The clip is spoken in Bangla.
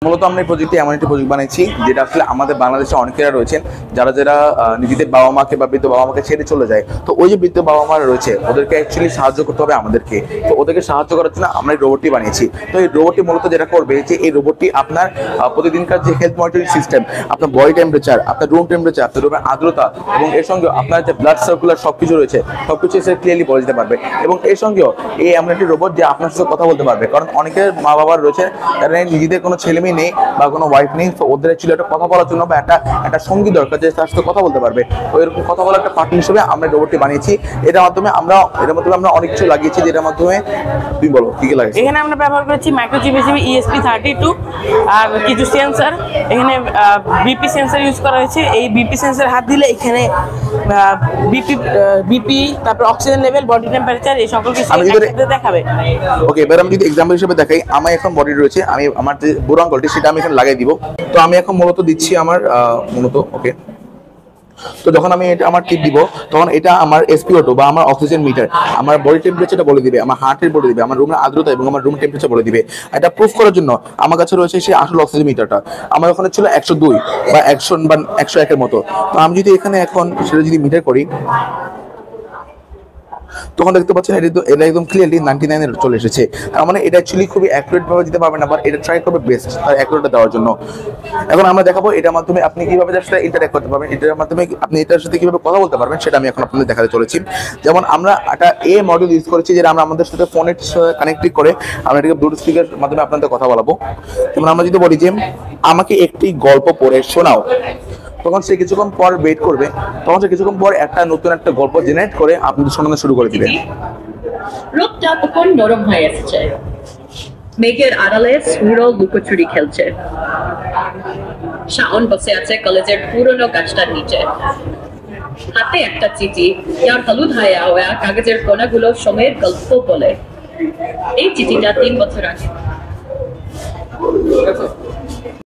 মূলত আমরা এই প্রজেক্টে এমন একটি প্রজেক্ট বানিয়েছি যেটা আসলে আমাদের বাংলাদেশে অনেকেরা রয়েছেন যারা নিজেদের বাবা মাকে বা বৃদ্ধ বাবা মাকে ছেড়ে চলে যায়। তো ওই যে বৃদ্ধ বাবা মারা রয়েছে ওদেরকে অ্যাকচুয়ালি সাহায্য করতে হবে আমাদেরকে। তো ওদেরকে সাহায্য করার জন্য আমরা এই রোবটটি বানিয়েছি। তো এই রোবটটি মূলত যেটা করবে যে এই রোবটটি আপনার প্রতিদিনকার যে হেলথ মনিটরিং সিস্টেম, আপনার বডি টেম্পারেচার, আপনার রুম টেম্পারেচার, আপনার রুমের আর্দ্রতা এবং এর সঙ্গে আপনার যে ব্লাড সার্কুলার সবকিছু রয়েছে সবকিছু এসে ক্লিয়ারলি বলে দিতে পারবে। এবং এর সঙ্গেও এই এমন একটি রোবট যে আপনার সাথে কথা বলতে পারবে, কারণ অনেকের মা বাবার রয়েছে যারা নিজেদের কোনো ছেলে মেয়ে নেই বা কোনো ওয়াইফ নেই। তো ওদের অ্যাকচুয়ালি একটা কথা বলার জন্য বা একটা সঙ্গী দরকার যে তার সাথে কথা বলতে পারবে। তো এরকম কথা বলার একটা পার্টনার হিসেবে আমরা রোবটটি বানিয়েছি। এটার মাধ্যমে আমরা অনেক কিছু লাগিয়েছি, যেটার মাধ্যমে তুমি বলো কি কি লাগিয়েছি। এখানে আমরা ব্যবহার করেছি মাইক্রোচিপ হিসেবে ESP32 আর কিছু সেন্সর। এখানে বিপি সেন্সর ইউজ করা হয়েছে। এই বিপি সেন্সর হাত দিলে এখানে বিপি তারপর অক্সিজেন লেভেল, বডি টেম্পারেচার এই সকল কিছু একসাথে দেখাবে। ওকে, এবার আমি যদি এক্সাম্পল হিসেবে দেখাই, আমার এখন বডি রয়েছে, আমি আমার যে বুড়ো আঙ্গুলটি সেটা আমি এখানে লাগাই দিব। তো আমি এখন মূলত দিচ্ছি আমার ওকে। তো যখন আমি এটা আমার টিপ দিব তখন এটা আমার SpO2 বা আমার অক্সিজেন মিটার আমার বডি টেম্পারেচারটা বলে দিবে, আমার হার্টের বলে দিবে, আমার রুমের আর্দ্রতা এবং আমার রুম টেম্পারেচার বলে দিবে। এটা প্রুফ করার জন্য আমার কাছে রয়েছে সেই আসল অক্সিজেন মিটারটা। আমার ওখানে ছিল 102 বা 100 বা 101 এর মতো। তো আমি যদি এখানে এখন সেটা যদি মিটার করি তখন দেখতে পাচ্ছেন এটা একদম ক্লিয়ারলি 99 এ চলে এসেছে। তার মানে এটা অ্যাকচুয়ালি খুবই অ্যাকুরেট ভাবে দিতে পারবেন না, বাট এটা ট্রাই করবে বেস্ট তার অ্যাকুরেটটা দেওয়ার জন্য। এখন আমরা দেখাবো এটার মাধ্যমে আপনি কিভাবে যার সাথে ইন্টারঅ্যাক্ট করতে পারবেন, এটার মাধ্যমে আপনি এটার সাথে কিভাবে কথা বলতে পারবেন সেটা আমি এখন আপনাদের দেখাতে চলেছি। যেমন আমরা একটা মডিউল ইউজ করেছি যেটা আমরা আমাদের সাথে ফোনের সাথে কানেক্ট করে আমরা এটাকে ব্লুটুথ স্পিকার মাধ্যমে আপনাদের কথা বলাবো। যেমন আমরা যদি বলি যে আমাকে একটি গল্প পড়ে শোনাও, তখন সে কিছুক্ষণ পর ওয়েট করবে, তখন সে কিছুক্ষণ পর নতুন একটা গল্প জেনারেট করে আপনাদের শোনানো শুরু করে দিবে। রোদটা তখন নরম হয়ে এসেছে, মেঘের আড়ালে স্কুরল লুকোচুরি খেলছে। শাওন বসে আছে কলেজের পুরনো গাছটার নিচে, হাতে একটা চিঠি, যার হলুদ হায়া হওয়া কাগজের কোনাগুলো সময়ের গল্প বলে। এই চিঠিটা 3 বছর আগে।